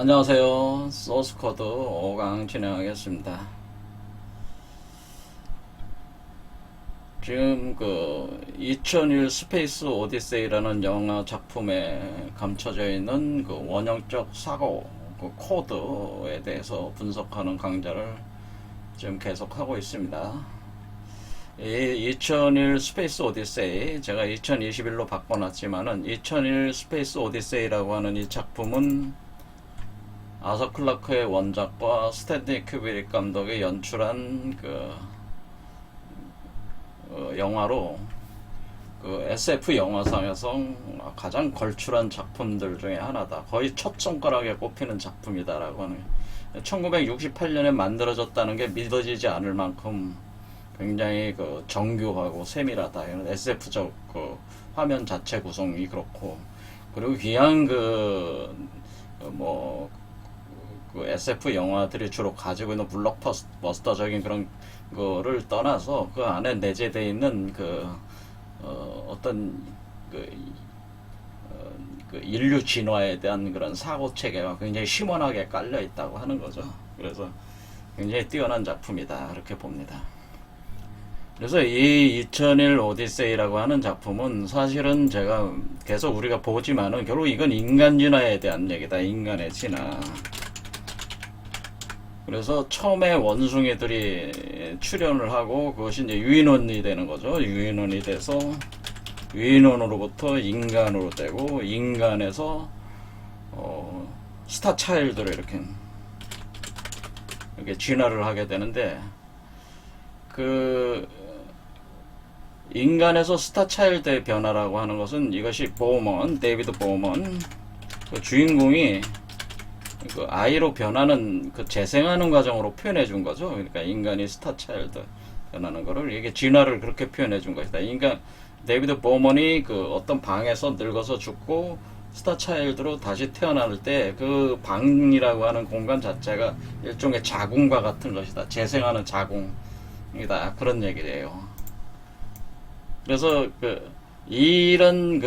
안녕하세요. 소스코드 5강 진행하겠습니다. 지금 2001 스페이스 오디세이라는 영화 작품에 감춰져 있는 원형적 사고, 코드에 대해서 분석하는 강좌를 지금 계속하고 있습니다. 이 2001 스페이스 오디세이, 제가 2021로 바꿔놨지만은 2001 스페이스 오디세이라고 하는 이 작품은 아서 클라크의 원작과 스탠리 큐브릭 감독이 연출한 영화로 SF 영화상에서 가장 걸출한 작품들 중에 하나다. 거의 첫 손가락에 꼽히는 작품이다라고 하는. 1968년에 만들어졌다는 게 믿어지지 않을 만큼 굉장히 정교하고 세밀하다. 이런 SF적 화면 자체 구성이 그렇고, 그리고 귀한 SF 영화들이 주로 가지고 있는 블록버스터적인 그런 거를 떠나서 그 안에 내재되어 있는 어떤 인류 진화에 대한 그런 사고 체계가 굉장히 심원하게 깔려 있다고 하는 거죠. 그래서 굉장히 뛰어난 작품이다, 이렇게 봅니다. 그래서 이 2001 오디세이라고 하는 작품은 사실은 제가 계속 우리가 보지만은 결국 이건 인간 진화에 대한 얘기다. 인간의 진화. 그래서 처음에 원숭이들이 출현을 하고 그것이 이제 유인원이 되는 거죠. 유인원이 돼서 유인원으로부터 인간으로 되고, 인간에서 스타 차일드로 이렇게 진화를 하게 되는데, 인간에서 스타 차일드의 변화라고 하는 것은, 이것이 데이비드 보먼 주인공이 아이로 변하는 재생하는 과정으로 표현해 준 거죠. 그러니까 인간이 스타 차일드 변하는 거를, 이게 진화를 그렇게 표현해 준 것이다. 그러니까 데이비드 보먼이 어떤 방에서 늙어서 죽고 스타 차일드로 다시 태어날 때 그 방이라고 하는 공간 자체가 일종의 자궁과 같은 것이다. 재생하는 자궁이다. 그런 얘기예요. 그래서 이런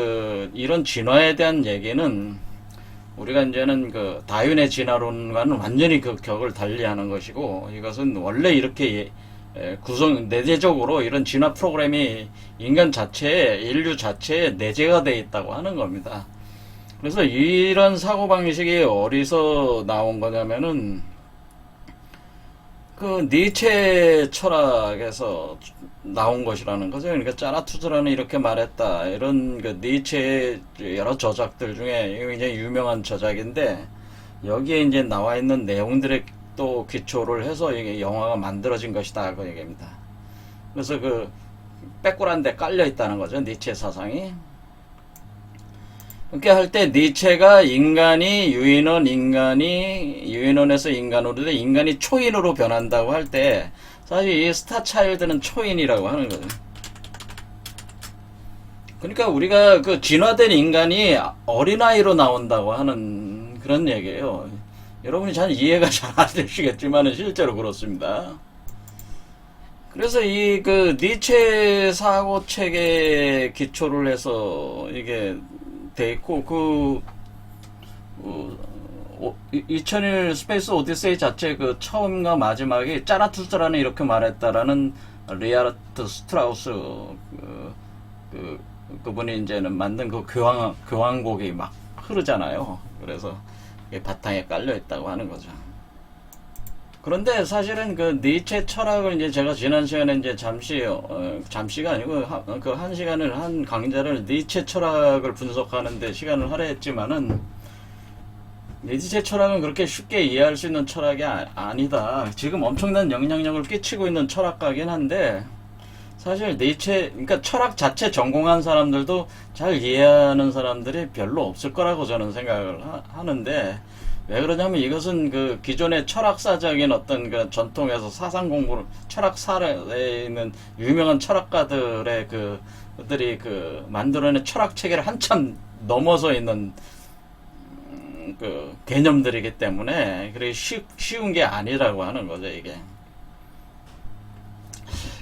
진화에 대한 얘기는 우리가 이제는 다윈의 진화론과는 완전히 격을 달리하는 것이고, 이것은 원래 이렇게 내재적으로 이런 진화 프로그램이 인간 자체에, 인류 자체에 내재가 되어 있다고 하는 겁니다. 그래서 이런 사고방식이 어디서 나온 거냐면은 니체 철학에서 나온 것이라는 거죠. 그러니까 짜라투즈라는 이렇게 말했다. 이런 니체의 여러 저작들 중에 굉장히 유명한 저작인데, 여기에 이제 나와 있는 내용들에 또 기초를 해서 이게 영화가 만들어진 것이다, 그 얘기입니다. 그래서 빼꾸란데 깔려 있다는 거죠, 니체 사상이. 그렇게 할 때 니체가 인간이 유인원에서 인간으로 돼 인간이 초인으로 변한다고 할 때, 사실 이 스타 차일드는 초인이라고 하는 거죠. 그러니까 우리가 진화된 인간이 어린아이로 나온다고 하는 그런 얘기예요. 여러분이 잘 이해가 잘 안 되시겠지만 실제로 그렇습니다. 그래서 이 니체 사고 체계에 기초를 해서 이게 돼 있고, 2001 스페이스 오디세이 자체 처음과 마지막이 짜라투스라는 이렇게 말했다라는 리하르트 스트라우스 그분이 이제는 만든 교황곡이 막 흐르잖아요. 그래서 바탕에 깔려 있다고 하는 거죠. 그런데 사실은 니체 철학을 이제 제가 지난 시간에 이제 잠시가 아니고 한 시간을 한 강좌를 니체 철학을 분석하는데 시간을 할애했지만은, 니체 철학은 그렇게 쉽게 이해할 수 있는 철학이 아니다. 지금 엄청난 영향력을 끼치고 있는 철학가긴 한데, 사실 그러니까 철학 자체 전공한 사람들도 잘 이해하는 사람들이 별로 없을 거라고 저는 생각을 하는데, 왜 그러냐면 이것은 기존의 철학사적인 어떤 전통에서 사상 공부를, 철학사에 있는 유명한 철학가들의 그들이 만들어낸 철학 체계를 한참 넘어서 있는 개념들이기 때문에, 그래 쉬운 게 아니라고 하는 거죠, 이게.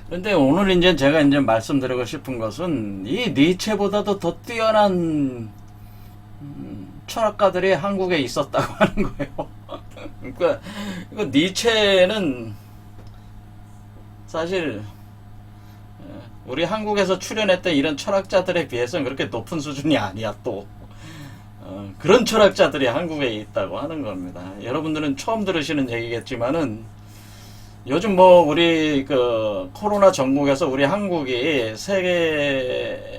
그런데 오늘 이제 제가 이제 말씀드리고 싶은 것은, 이 니체보다도 더 뛰어난 철학가들이 한국에 있었다고 하는 거예요. 그러니까 이거 니체는 사실 우리 한국에서 출연했던 이런 철학자들에 비해서는 그렇게 높은 수준이 아니야 또. 그런 철학자들이 한국에 있다고 하는 겁니다. 여러분들은 처음 들으시는 얘기겠지만은 요즘 뭐 우리 그 코로나 전국에서 우리 한국이 세계의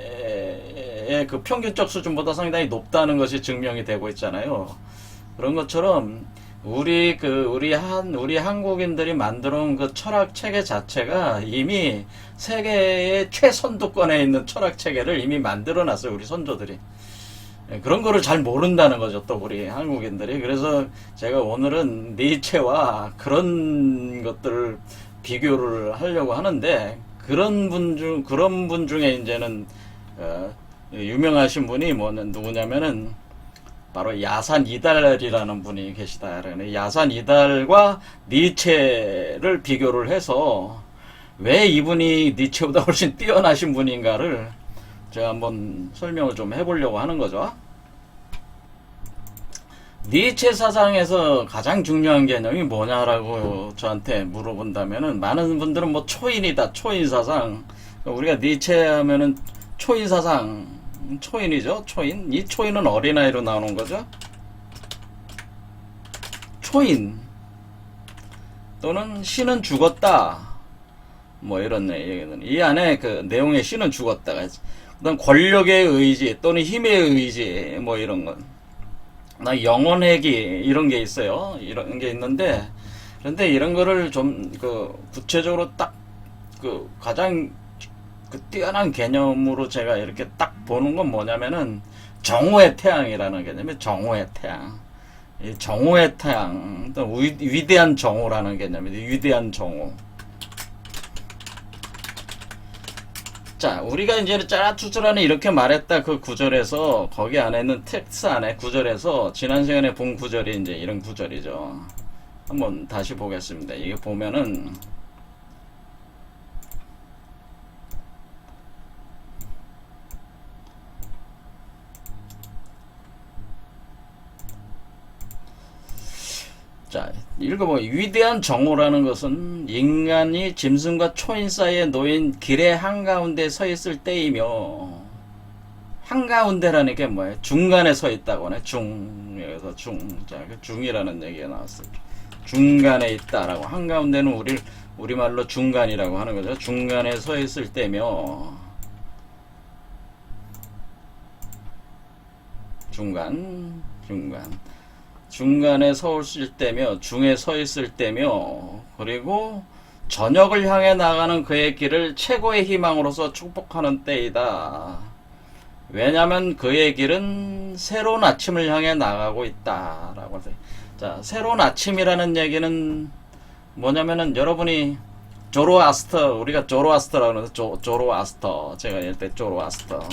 그 평균적 수준보다 상당히 높다는 것이 증명이 되고 있잖아요. 그런 것처럼 우리 한국인들이 만들어 온 그 철학 체계 자체가 이미 세계의 최선두권에 있는 철학 체계를 이미 만들어 놨어요, 우리 선조들이. 그런 거를 잘 모른다는 거죠, 또 우리 한국인들이. 그래서 제가 오늘은 니체와 그런 것들을 비교를 하려고 하는데, 그런 분 중에 이제는 유명하신 분이 누구냐면은 바로 야산 이달이라는 분이 계시다. 야산 이달과 니체를 비교를 해서 왜 이분이 니체보다 훨씬 뛰어나신 분인가를 제가 한번 설명을 좀 해보려고 하는 거죠. 니체 사상에서 가장 중요한 개념이 뭐냐라고 저한테 물어본다면은, 많은 분들은 뭐 초인이다, 초인 사상. 우리가 니체 하면은 초인 사상, 초인이죠, 초인. 이 초인은 어린아이로 나오는 거죠. 초인 또는 신은 죽었다, 뭐 이런 얘기는, 이 안에 그 내용의 신은 죽었다가, 그다음 권력의 의지 또는 힘의 의지, 뭐 이런 건, 나 영혼회기 이런 게 있어요. 이런 게 있는데, 그런데 이런 거를 좀 그 구체적으로 딱 그 가장 그 뛰어난 개념으로 제가 이렇게 딱 보는 건 뭐냐면은 정오의 태양이라는 개념이, 정오의 태양. 이 정오의 태양, 또 위대한 정오라는 개념인데, 위대한 정오. 자, 우리가 이제 짜라투스라는 이렇게 말했다 그 구절에서, 거기 안에 있는 텍스트 안에 구절에서 지난 시간에 본 구절이 이제 이런 구절이죠. 한번 다시 보겠습니다. 이게 보면은 자, 읽어보. 위대한 정오라는 것은 인간이 짐승과 초인 사이에 놓인 길의 한가운데 서 있을 때이며, 한가운데라는 게 뭐예요? 중간에 서 있다고 하네. 여기서 자, 그 중이라는 얘기가 나왔어요. 중간에 있다라고. 한가운데는 우리말로 중간이라고 하는 거죠. 중간에 서 있을 때며, 중간에 서 있을 때며, 중에 서 있을 때며, 그리고 저녁을 향해 나가는 그의 길을 최고의 희망으로서 축복하는 때이다. 왜냐하면 그의 길은 새로운 아침을 향해 나가고 있다라고 하세요. 자, 새로운 아침이라는 얘기는 뭐냐면은, 여러분이 조로아스터, 우리가 조로아스터라고 하는데, 조로아스터, 제가 이럴 때 조로아스터,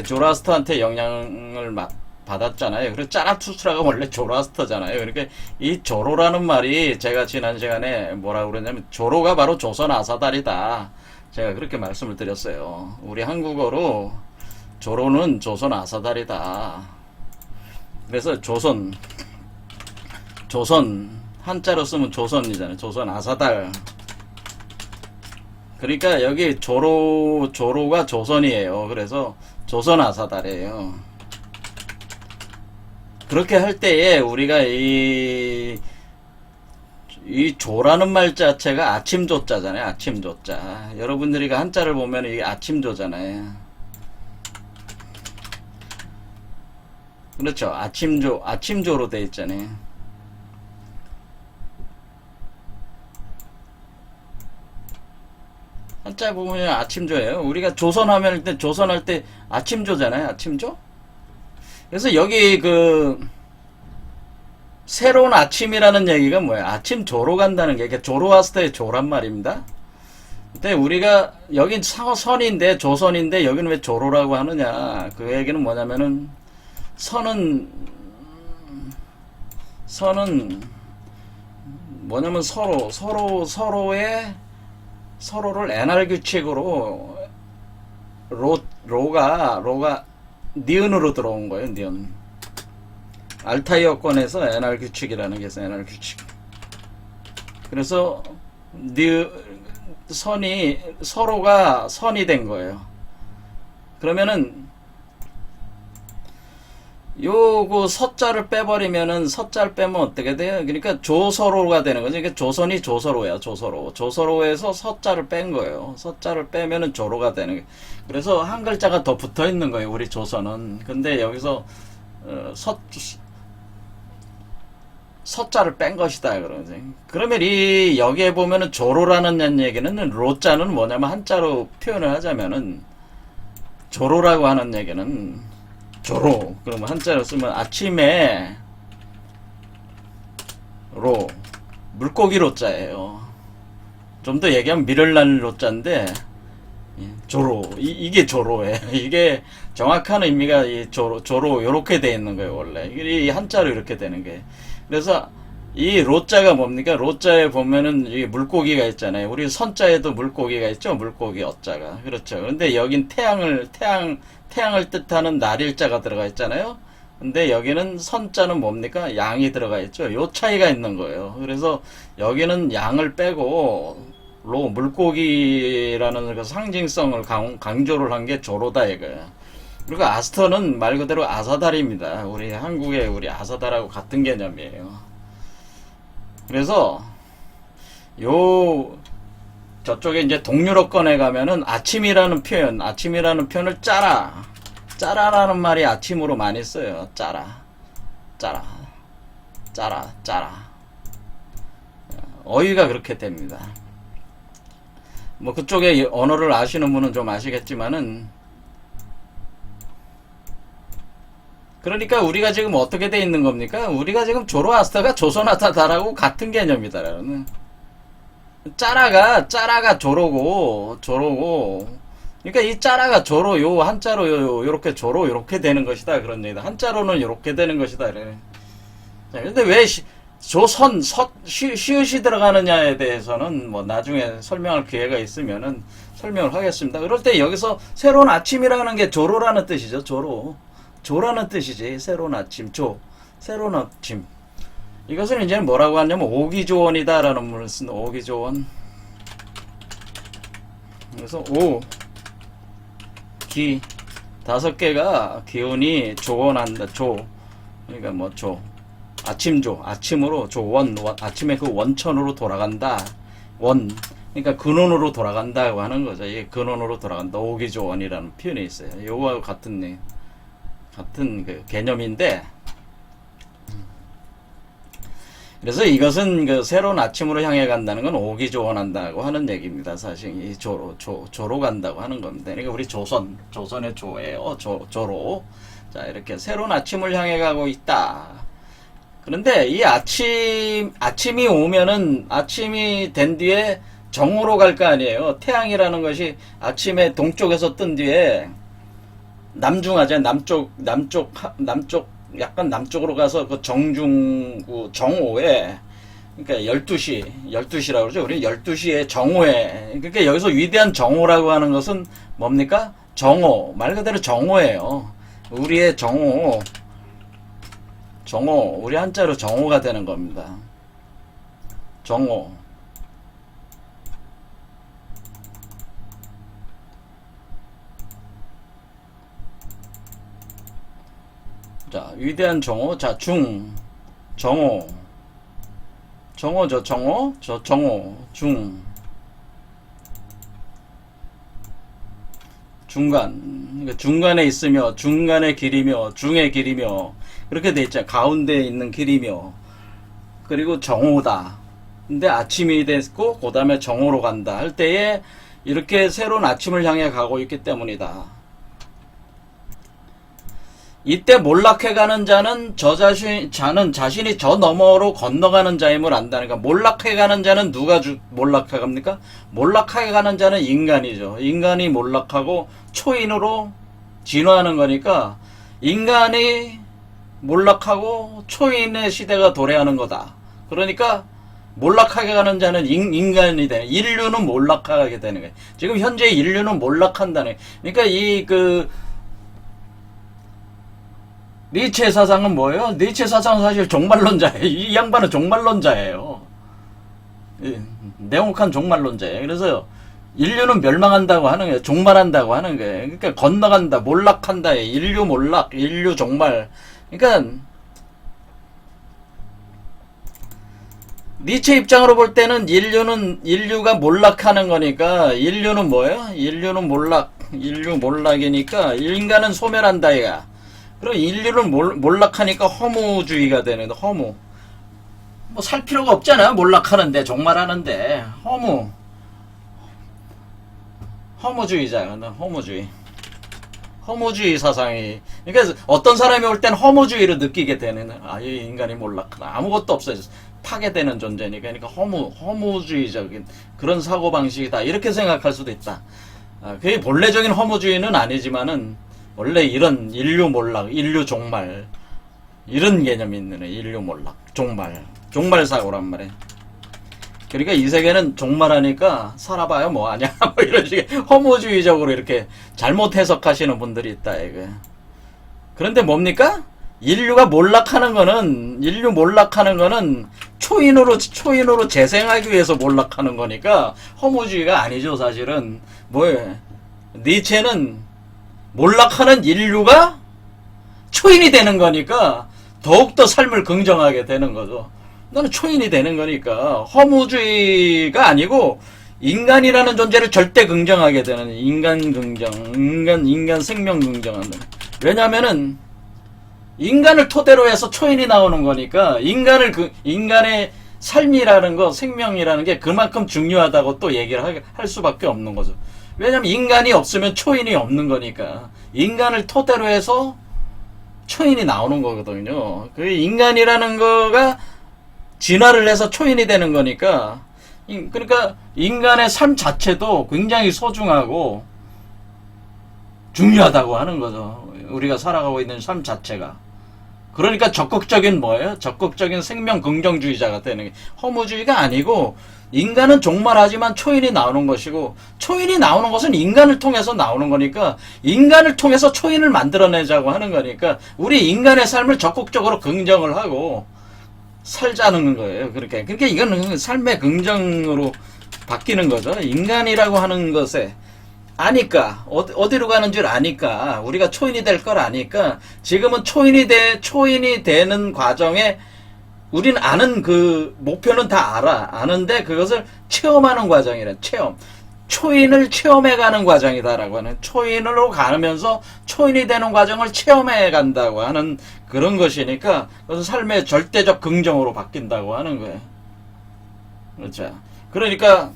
조로아스터한테 영향을 받았잖아요. 그리고 짜라투스라가 원래 조로아스터잖아요. 그러니까 이 조로라는 말이, 제가 지난 시간에 뭐라고 그랬냐면, 조로가 바로 조선 아사달이다, 제가 그렇게 말씀을 드렸어요. 우리 한국어로 조로는 조선 아사달이다. 그래서 조선 한자로 쓰면 조선이잖아요. 조선 아사달. 그러니까 여기 조로가 조선이에요. 그래서 조선 아사달이에요. 그렇게 할 때에 우리가 이 조라는 말 자체가 아침조자잖아요. 아침조자. 여러분들이 그 한자를 보면 이게 아침조잖아요. 그렇죠. 아침조로 돼 있잖아요. 한자 보면 아침조예요. 우리가 조선하면 조선할 때 아침조잖아요. 아침조? 그래서 여기 그 새로운 아침이라는 얘기가 뭐야? 아침 조로 간다는 게, 조로아스터의 조란 말입니다. 근데 우리가 여긴 선인데, 조선인데 여기는 왜 조로라고 하느냐? 그 얘기는 뭐냐면은, 선은 뭐냐면 서로를 NR 규칙으로 로가 니은으로 들어온 거예요. 니은. 알타이어권에서 NR 규칙이라는 게 있어요. NR 규칙. 그래서 선이 서로가 선이 된 거예요. 그러면은 요거 서자를 빼버리면은 서자를 빼면 어떻게 돼요? 그러니까 조서로가 되는 거죠. 그러니까 조선이 조서로야. 조서로에서 서자를 뺀 거예요. 서자를 빼면은 조로가 되는 거예요. 그래서 한 글자가 더 붙어 있는 거예요. 우리 조선은. 근데 여기서 서자를 뺀 것이다. 그러지. 그러면 여기에 보면은 조로라는 얘기는 로자는 뭐냐면 한자로 표현을 하자면은 조로라고 하는 얘기는 조로. 그러면 한자로 쓰면 아침에 로 물고기 로자예요. 좀 더 얘기하면 밀을 날 로자인데 조로 이게 조로예요. 이게 정확한 의미가 이 조로 요렇게 돼 있는 거예요. 원래 이 한자로 이렇게 되는 게. 그래서 이 로자가 뭡니까? 로자에 보면은 이 물고기가 있잖아요. 우리 선자에도 물고기가 있죠. 물고기 어자가. 그렇죠. 근데 여긴 태양을 뜻하는 날일자가 들어가 있잖아요. 근데 여기는 선자는 뭡니까? 양이 들어가 있죠. 요 차이가 있는 거예요. 그래서 여기는 양을 빼고 물고기라는 그 상징성을 강조를 한 게 조로다 이거야. 그리고 아스터는 말 그대로 아사달입니다. 우리 한국의 우리 아사달하고 같은 개념이에요. 그래서 저쪽에 이제 동유럽권에 가면은 아침이라는 표현을 짜라라는 말이 아침으로 많이 써요. 짜라. 어휘가 그렇게 됩니다. 뭐 그쪽에 언어를 아시는 분은 좀 아시겠지만은, 그러니까 우리가 지금 어떻게 돼 있는 겁니까? 우리가 지금 조로아스터가 조선아스터다라고 같은 개념이다라는. 짜라가 조로고, 그러니까 이 짜라가 조로, 요 한자로 요렇게 조로 요렇게 되는 것이다 그런 얘기다. 한자로는 요렇게 되는 것이다 그래. 자, 근데 왜 시읒이 들어가느냐에 대해서는 뭐 나중에 설명할 기회가 있으면은 설명을 하겠습니다. 그럴 때 여기서 새로운 아침이라는 게 조로라는 뜻이죠. 조라는 뜻이지. 새로운 아침, 새로운 아침. 이것은 이제 뭐라고 하냐면 오기조원이다라는 문을 쓴 오기조원. 그래서 기 다섯 개가 기운이 조원한다. 그러니까 뭐 아침으로 아침에 그 원천으로 돌아간다. 그러니까 근원으로 돌아간다고 하는 거죠. 이게 근원으로 돌아간다. 오기조원이라는 표현이 있어요. 요거하고 같은 그 개념인데, 그래서 이것은 그 새로운 아침으로 향해 간다는 건 오기조원한다고 하는 얘기입니다. 사실 이 조로 간다고 하는 겁니다. 그러니까 우리 조선의 조예요. 조로. 자, 이렇게 새로운 아침을 향해 가고 있다. 그런데 이 아침이 오면은, 아침이 된 뒤에 정오로 갈 거 아니에요. 태양이라는 것이 아침에 동쪽에서 뜬 뒤에 남중하죠. 약간 남쪽으로 가서 그 정오에, 그러니까 12시라고 그러죠. 우리 12시에 정오에, 그러니까 여기서 위대한 정오라고 하는 것은 뭡니까? 말 그대로 정오예요. 우리의 우리 한자로 정오가 되는 겁니다. 정오. 자, 위대한 정오. 자, 정오죠. 중간. 그러니까 중간에 있으며, 중간의 길이며, 중의 길이며, 그렇게 돼 있잖아요. 가운데에 있는 길이며. 그리고 정오다. 근데 아침이 됐고, 그 다음에 정오로 간다. 할 때에 이렇게 새로운 아침을 향해 가고 있기 때문이다. 이때 몰락해가는 자는 자신이 저 너머로 건너가는 자임을 안다니까. 몰락해가는 자는 누가 몰락해갑니까? 몰락해가는 자는 인간이죠. 인간이 몰락하고 초인으로 진화하는 거니까, 인간이 몰락하고 초인의 시대가 도래하는 거다. 그러니까 몰락하게 가는 자는 인간이 되는, 인류는 몰락하게 되는 거예요. 지금 현재 인류는 몰락한다는 거예요. 그러니까 니체 사상은 뭐예요? 니체 사상은 사실 종말론자예요. 이 양반은 종말론자예요. 냉혹한 종말론자예요. 그래서 인류는 멸망한다고 하는 거예요. 종말한다고 하는 거예요. 그러니까 건너간다, 몰락한다, 인류 몰락, 인류 종말. 그러니까 니체 입장으로 볼 때는 인류가 몰락하는 거니까, 인류는 뭐예요? 인류는 인류 몰락이니까 인간은 소멸한다 이가. 그리고 인류는 몰락하니까 허무주의가 되는 거예요. 허무. 뭐 살 필요가 없잖아요. 몰락하는데, 종말하는데. 허무주의자야. 허무주의 사상이. 그러니까 어떤 사람이 올 땐 허무주의를 느끼게 되는, 이 인간이 몰락하다. 아무것도 없어요. 파괴되는 존재니까. 그러니까 허무주의적인 그런 사고방식이다. 이렇게 생각할 수도 있다. 그게 본래적인 허무주의는 아니지만은, 원래 이런 인류 몰락, 인류 종말, 이런 개념이 있는 거예요. 인류 몰락, 종말 사고란 말이에요. 그러니까 이 세계는 종말하니까 살아봐요 뭐하냐 뭐 이런 식의 허무주의적으로 이렇게 잘못 해석하시는 분들이 있다 이거. 그런데 뭡니까? 인류 몰락하는 거는 초인으로 재생하기 위해서 몰락하는 거니까 허무주의가 아니죠. 사실은 뭐예요? 니체는 몰락하는 인류가 초인이 되는 거니까 더욱더 삶을 긍정하게 되는 거죠. 나는 초인이 되는 거니까 허무주의가 아니고 인간이라는 존재를 절대 긍정하게 되는 인간 생명 긍정하는. 왜냐면은 인간을 토대로 해서 초인이 나오는 거니까 인간의 삶이라는 거, 생명이라는 게 그만큼 중요하다고 또 얘기를 할 수밖에 없는 거죠. 왜냐면 인간이 없으면 초인이 없는 거니까 인간을 토대로 해서 초인이 나오는 거거든요. 그 인간이라는 거가 진화를 해서 초인이 되는 거니까, 그러니까 인간의 삶 자체도 굉장히 소중하고 중요하다고 하는 거죠. 우리가 살아가고 있는 삶 자체가. 그러니까 적극적인 뭐예요? 적극적인 생명 긍정주의자가 되는 게 허무주의가 아니고, 인간은 종말하지만 초인이 나오는 것이고, 초인이 나오는 것은 인간을 통해서 나오는 거니까 인간을 통해서 초인을 만들어내자고 하는 거니까 우리 인간의 삶을 적극적으로 긍정을 하고 살자는 거예요. 그러니까 이거는 삶의 긍정으로 바뀌는 거죠. 인간이라고 하는 것에 아니까, 어디로 가는 줄 아니까, 우리가 초인이 될 걸 아니까, 지금은 초인이 되는 과정에 우린 아는 그 목표는 다 아는데 그것을 체험하는 과정이래. 초인을 체험해가는 과정이다라고 하는, 초인으로 가면서 초인이 되는 과정을 체험해간다고 하는 그런 것이니까 그것은 삶의 절대적 긍정으로 바뀐다고 하는 거예요. 그렇죠. 그러니까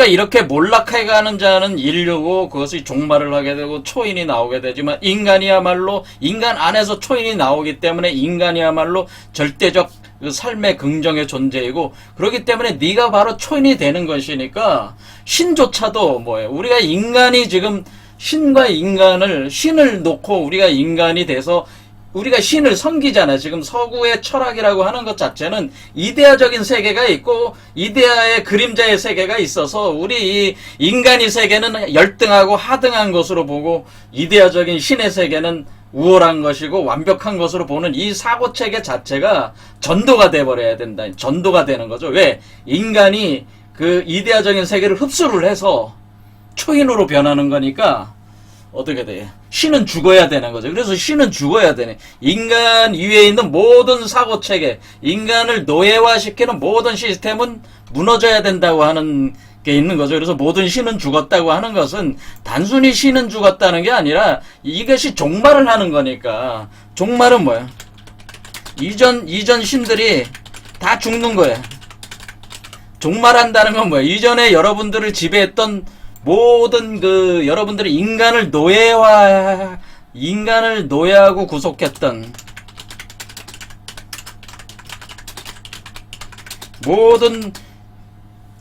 이렇게 몰락해가는 자는 인류고 그것이 종말을 하게 되고 초인이 나오게 되지만, 인간이야말로 인간 안에서 초인이 나오기 때문에 인간이야말로 절대적 그 삶의 긍정의 존재이고, 그렇기 때문에 네가 바로 초인이 되는 것이니까 신조차도 뭐예요? 우리가 인간이 지금 신을 놓고 우리가 인간이 돼서 우리가 신을 섬기잖아요. 지금 서구의 철학이라고 하는 것 자체는 이데아적인 세계가 있고 이데아의 그림자의 세계가 있어서 우리 이 인간의 세계는 열등하고 하등한 것으로 보고 이데아적인 신의 세계는 우월한 것이고 완벽한 것으로 보는 이 사고체계 자체가 전도가 돼버려야 된다. 전도가 되는 거죠. 왜? 인간이 그 이데아적인 세계를 흡수를 해서 초인으로 변하는 거니까 어떻게 돼? 신은 죽어야 되는 거죠. 그래서 신은 죽어야 되네. 인간 위에 있는 모든 사고체계, 인간을 노예화시키는 모든 시스템은 무너져야 된다고 하는 게 있는 거죠. 그래서 모든 신은 죽었다고 하는 것은 단순히 신은 죽었다는 게 아니라 이것이 종말을 하는 거니까. 종말은 뭐야? 이전 신들이 다 죽는 거야. 종말한다는 건 뭐야? 이전에 여러분들을 지배했던 모든 여러분들이 인간을 노예하고 구속했던 모든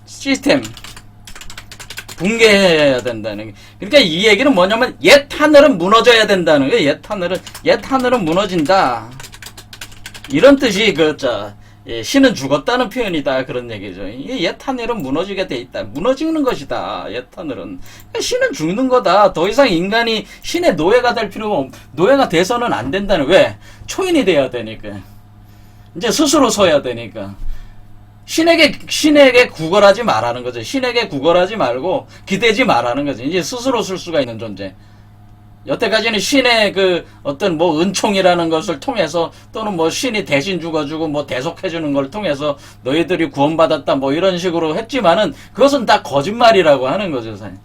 시스템 붕괴해야 된다는 게. 그러니까 이 얘기는 뭐냐면 옛 하늘은 무너져야 된다는 거예요. 옛 하늘은 무너진다. 이런 뜻이 예, 신은 죽었다는 표현이다 그런 얘기죠. 이 옛하늘은 무너지게 돼 있다. 무너지는 것이다. 옛하늘은. 그러니까 신은 죽는 거다. 더 이상 인간이 신의 노예가 될 필요가 노예가 돼서는 안 된다는. 왜? 초인이 돼야 되니까. 이제 스스로 서야 되니까. 신에게 구걸하지 말라는 거죠. 신에게 구걸하지 말고 기대지 말라는 거죠. 이제 스스로 쓸 수가 있는 존재. 여태까지는 신의 그 어떤 뭐 은총이라는 것을 통해서 또는 뭐 신이 대신 죽어주고 뭐 대속해주는 걸 통해서 너희들이 구원받았다 뭐 이런 식으로 했지만은 그것은 다 거짓말이라고 하는 거죠. 사실.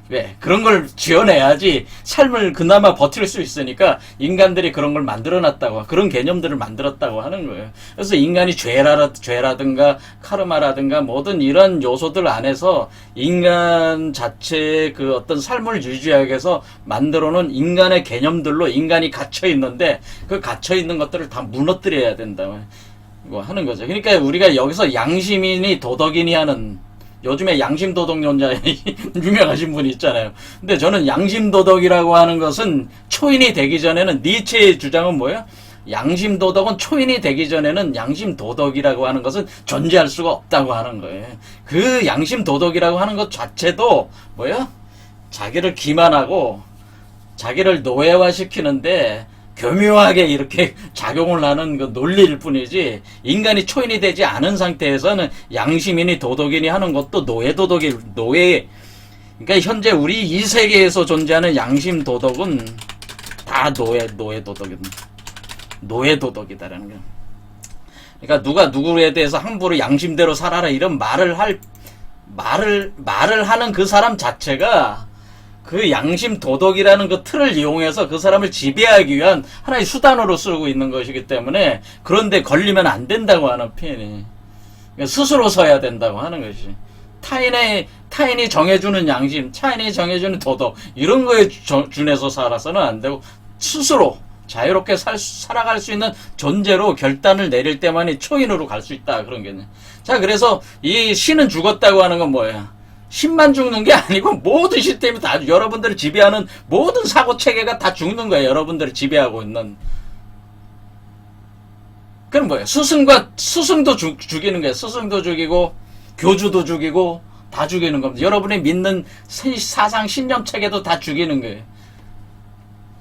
왜? 그런 걸 지어내야지 삶을 그나마 버틸 수 있으니까 인간들이 그런 걸 만들어놨다고, 그런 개념들을 만들었다고 하는 거예요. 그래서 인간이 죄라든가 카르마라든가 모든 이런 요소들 안에서 인간 자체의 그 어떤 삶을 유지하기 위해서 만들어놓은 인간의 개념들로 인간이 갇혀있는데 그 갇혀있는 것들을 다 무너뜨려야 된다고 하는 거죠. 그러니까 우리가 여기서 양심이니 도덕이니 하는 요즘에 양심도덕론자 유명하신 분이 있잖아요. 근데 저는 양심도덕이라고 하는 것은 초인이 되기 전에는 니체의 주장은 뭐예요? 양심도덕은 초인이 되기 전에는 양심도덕이라고 하는 것은 존재할 수가 없다고 하는 거예요. 그 양심도덕이라고 하는 것 자체도 뭐예요? 자기를 기만하고 자기를 노예화시키는데 교묘하게 이렇게 작용을 하는 그 논리일 뿐이지 인간이 초인이 되지 않은 상태에서는 양심이니 도덕이니 하는 것도 노예. 그러니까 현재 우리 이 세계에서 존재하는 양심 도덕은 다 노예 도덕이다라는 거야. 그러니까 누가 누구에 대해서 함부로 양심대로 살아라 이런 말을 하는 그 사람 자체가 그 양심 도덕이라는 그 틀을 이용해서 그 사람을 지배하기 위한 하나의 수단으로 쓰고 있는 것이기 때문에 그런데 걸리면 안 된다고 하는 표현이 스스로 서야 된다고 하는 것이 타인이 정해주는 양심, 타인이 정해주는 도덕 이런 거에 준해서 살아서는 안 되고 스스로 자유롭게 살아갈 수 있는 존재로 결단을 내릴 때만이 초인으로 갈 수 있다 그런 게. 자 그래서 이 신은 죽었다고 하는 건 뭐야? 신만 죽는 게 아니고 모든 시스템이 다 여러분들을 지배하는 모든 사고 체계가 다 죽는 거예요. 여러분들을 지배하고 있는. 그럼 뭐예요? 스승도 죽이는 거예요. 스승도 죽이고 교주도 죽이고 다 죽이는 겁니다. 여러분이 믿는 사상 신념 체계도 다 죽이는 거예요.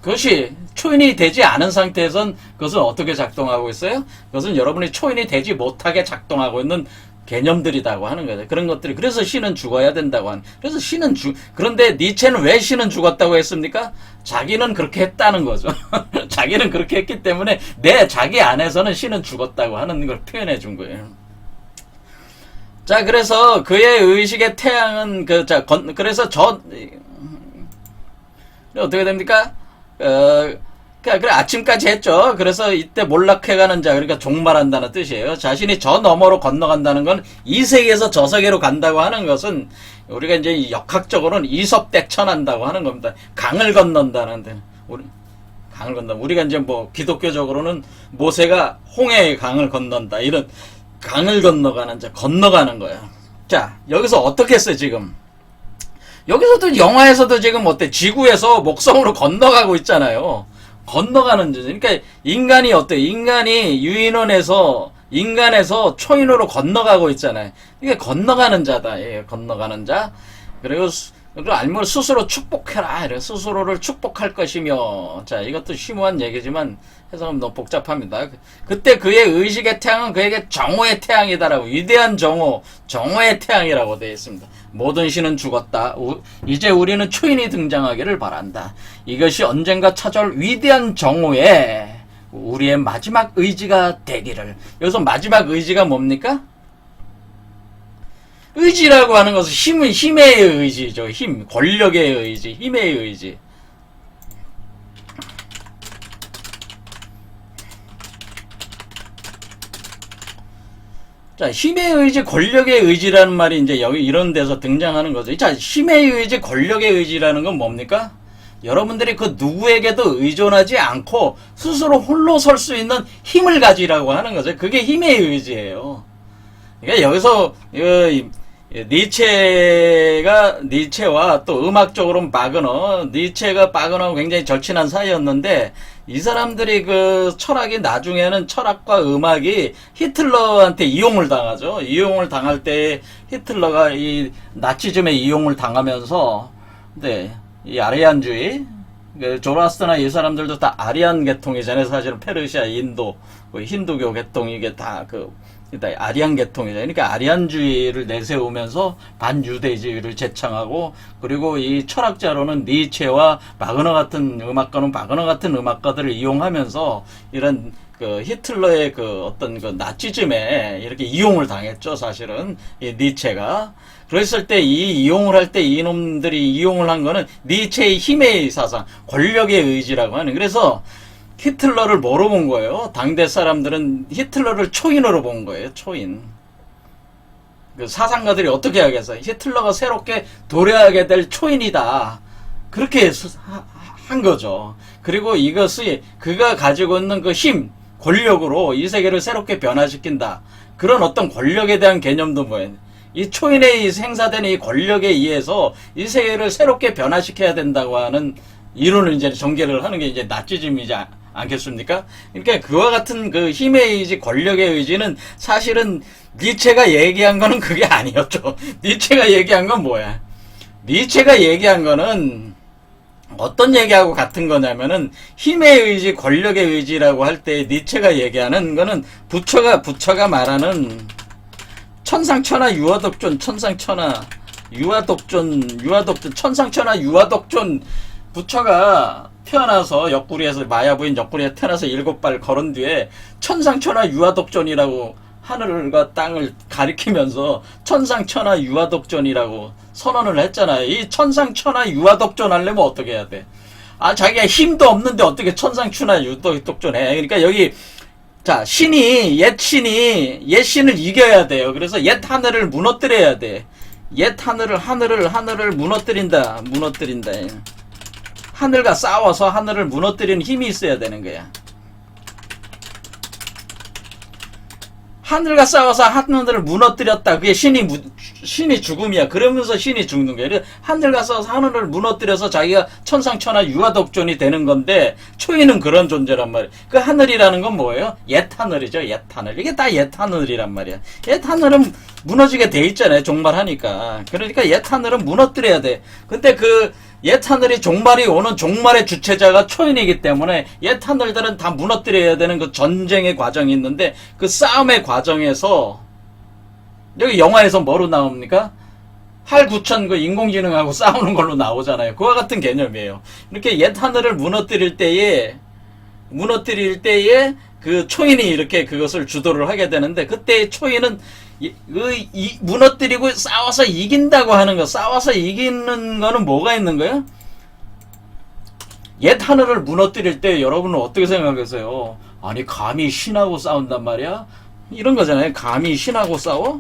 그것이 초인이 되지 않은 상태에선 그것은 어떻게 작동하고 있어요? 그것은 여러분이 초인이 되지 못하게 작동하고 있는 개념들이라고 하는 거죠. 그런 것들이. 그래서 신은 죽어야 된다고 하는. 그래서 그런데 니체는 왜 신은 죽었다고 했습니까? 자기는 그렇게 했다는 거죠. 자기는 그렇게 했기 때문에 자기 안에서는 신은 죽었다고 하는 걸 표현해 준 거예요. 자, 그래서 그의 의식의 태양은 그래서 어떻게 됩니까? 그래 아침까지 했죠. 그래서 이때 몰락해가는 자, 그러니까 종말한다는 뜻이에요. 자신이 저 너머로 건너간다는 건 이 세계에서 저 세계로 간다고 하는 것은 우리가 이제 역학적으로는 이섭대천한다고 하는 겁니다. 강을 건넌다는데 강을 건너. 우리가 이제 뭐 기독교적으로는 모세가 홍해의 강을 건넌다 이런 강을 건너가는 거야. 자 여기서 어떻게 했어요 지금? 여기서도 영화에서도 지금 어때? 지구에서 목성으로 건너가고 있잖아요. 건너가는 자. 그러니까 인간이 어때? 인간이 인간에서 초인으로 건너가고 있잖아요. 이게 건너가는 자다. 예, 건너가는 자. 그리고 아니면 스스로 축복해라. 스스로를 축복할 것이며. 자, 이것도 심오한 얘기지만 해석은 너무 복잡합니다. 그때 그의 의식의 태양은 그에게 정오의 태양이다라고. 위대한 정오의 태양이라고 되어 있습니다. 모든 신은 죽었다. 이제 우리는 초인이 등장하기를 바란다. 이것이 언젠가 찾아올 위대한 정오에 우리의 마지막 의지가 되기를. 여기서 마지막 의지가 뭡니까? 의지라고 하는 것은 힘의 의지죠. 권력의 의지, 힘의 의지. 자, 힘의 의지, 권력의 의지라는 말이 이제 여기 이런 데서 등장하는 거죠. 자, 힘의 의지, 권력의 의지라는 건 뭡니까? 여러분들이 그 누구에게도 의존하지 않고 스스로 홀로 설 수 있는 힘을 가지라고 하는 거죠. 그게 힘의 의지예요. 그러니까 여기서 니체와 또 음악적으로는 니체가 바그너하고 굉장히 절친한 사이였는데, 이 사람들이 그 철학이 나중에는 철학과 음악이 히틀러한테 이용을 당하죠. 이용을 당할 때 히틀러가 이 나치즘에 이용을 당하면서, 네, 이 아리안주의, 조라스트나 이 사람들도 다 아리안 계통이잖아요. 사실은 페르시아, 인도, 힌두교 계통, 이게 다 아리안 계통이잖아요. 그러니까 아리안주의를 내세우면서 반유대주의를 제창하고, 그리고 이 철학자로는 니체와 바그너 같은 음악가들을 이용하면서 이런 그 히틀러의 그 어떤 그 나치즘에 이렇게 이용을 당했죠. 사실은 이 니체가. 그랬을 때 이용을 할 때 이놈들이 이용을 한 거는 니체의 힘의 사상, 권력의 의지라고 하는. 그래서 히틀러를 뭐로 본 거예요? 당대 사람들은 히틀러를 초인으로 본 거예요. 초인. 그 사상가들이 어떻게 하겠어요? 히틀러가 새롭게 도래하게 될 초인이다. 그렇게 한 거죠. 그리고 이것이 그가 가지고 있는 그 힘, 권력으로 이 세계를 새롭게 변화시킨다. 그런 어떤 권력에 대한 개념도 뭐예요? 이 초인에 생사되는 이 권력에 의해서 이 세계를 새롭게 변화시켜야 된다고 하는 이론을 이제 전개를 하는 게 이제 나치즘이지 않겠습니까? 그러니까 그와 같은 그 힘의 의지, 권력의 의지는 사실은 니체가 얘기한 거는 그게 아니었죠. 니체가 얘기한 건 뭐야? 니체가 얘기한 거는 어떤 얘기하고 같은 거냐면은 힘의 의지, 권력의 의지라고 할 때 니체가 얘기하는 거는 부처가 말하는 천상천하 유아독존, 천상천하 유아독존 부처가 태어나서 옆구리에서 마야부인 옆구리에 태어나서 7발 걸은 뒤에 천상천하 유아독존이라고 하늘과 땅을 가리키면서 천상천하 유아독존이라고 선언을 했잖아요. 이 천상천하 유아독존 하려면 어떻게 해야 돼? 자기가 힘도 없는데 어떻게 천상천하 유아독존 해? 그러니까 여기 자, 옛 신을 이겨야 돼요. 그래서 옛 하늘을 무너뜨려야 돼. 옛 하늘을 무너뜨린다. 하늘과 싸워서 하늘을 무너뜨리는 힘이 있어야 되는 거야. 하늘과 싸워서 하늘을 무너뜨렸다. 그게 신이 죽음이야. 그러면서 신이 죽는 거야. 하늘과 싸워서 하늘을 무너뜨려서 자기가 천상천하 유아독존이 되는 건데, 초인은 그런 존재란 말이야. 그 하늘이라는 건 뭐예요? 옛 하늘이죠. 옛 하늘. 이게 다 옛 하늘이란 말이야. 옛 하늘은 무너지게 돼 있잖아요. 종말하니까. 그러니까 옛 하늘은 무너뜨려야 돼. 근데 그 옛 하늘이 종말이 오는 종말의 주체자가 초인이기 때문에 옛 하늘들은 다 무너뜨려야 되는 그 전쟁의 과정이 있는데, 그 싸움의 과정에서 여기 영화에서 뭐로 나옵니까? 할구천 그 인공지능하고 싸우는 걸로 나오잖아요. 그와 같은 개념이에요. 이렇게 옛 하늘을 무너뜨릴 때에 그 초인이 이렇게 그것을 주도를 하게 되는데, 그때의 초인은 무너뜨리고 싸워서 이긴다고 하는 거. 싸워서 이기는 거는 뭐가 있는 거예요? 옛 하늘을 무너뜨릴 때 여러분은 어떻게 생각하세요? 아니, 감히 신하고 싸운단 말이야? 이런 거잖아요. 감히 신하고 싸워?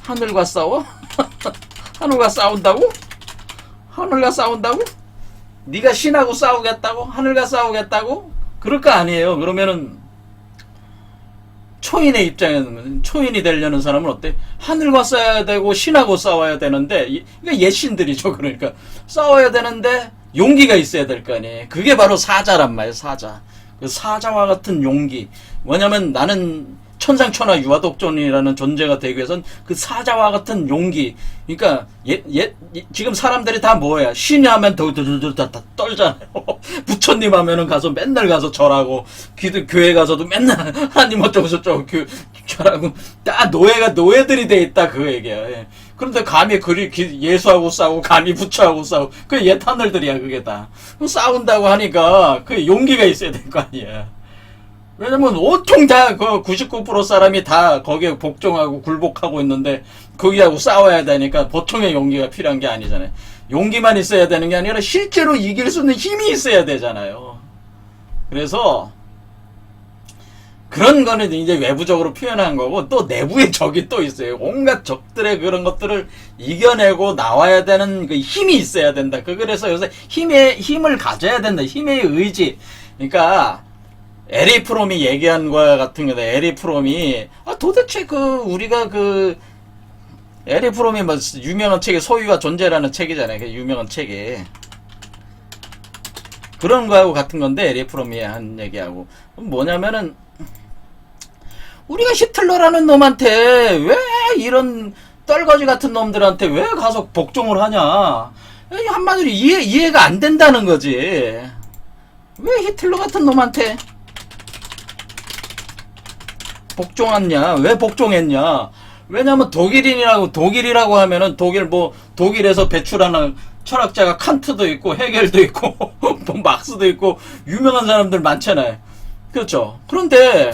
하늘과 싸워? 하늘과 싸운다고? 하늘과 싸운다고? 네가 신하고 싸우겠다고? 하늘과 싸우겠다고? 그럴 거 아니에요. 그러면은 초인의 입장에는, 초인이 되려는 사람은 어때? 하늘과 싸워야 되고 신하고 싸워야 되는데, 이게 옛신들이죠. 그러니까 싸워야 되는데 용기가 있어야 될 거 아니에요. 그게 바로 사자란 말이에요. 사자. 그 사자와 같은 용기. 뭐냐면 나는 천상천하 유아독존이라는 존재가 되기 위해선 그 사자와 같은 용기. 그러니까 지금 사람들이 다 뭐야? 신이 하면 다 떨잖아요. 부처님 하면은 가서 맨날 가서 절하고, 교회 가서도 맨날 하나님 어쩌고 저쩌고 절하고, 다 노예들이 돼 있다 그 얘기야. 예. 그런데 감히 예수하고 싸우고 감히 부처하고 싸우고, 그 옛 하늘들이야 그게 다. 싸운다고 하니까 그 용기가 있어야 될 거 아니야. 왜냐면 온통 다 그 99% 사람이 다 거기에 복종하고 굴복하고 있는데 거기하고 싸워야 되니까 보통의 용기가 필요한 게 아니잖아요. 용기만 있어야 되는 게 아니라 실제로 이길 수 있는 힘이 있어야 되잖아요. 그래서 그런 거는 이제 외부적으로 표현한 거고, 또 내부의 적이 또 있어요. 온갖 적들의 그런 것들을 이겨내고 나와야 되는 그 힘이 있어야 된다. 그래서 요새 힘을 가져야 된다. 힘의 의지. 그러니까 에리 프롬이 얘기한 거와 같은 거다. 에리 프롬이 도대체 우리가 에리 프롬이 뭐 유명한 책이 소유와 존재라는 책이잖아요. 그 유명한 책이. 그런 거하고 같은 건데, 에리 프롬이 한 얘기하고. 뭐냐면은, 우리가 히틀러라는 놈한테 왜 이런 떨거지 같은 놈들한테 왜 가서 복종을 하냐. 한마디로 이해가 안 된다는 거지. 왜 히틀러 같은 놈한테 복종했냐? 왜 복종했냐? 왜냐면 독일이라고 하면은 독일에서 배출하는 철학자가 칸트도 있고 헤겔도 있고 뭐 막스도 있고 유명한 사람들 많잖아요. 그렇죠. 그런데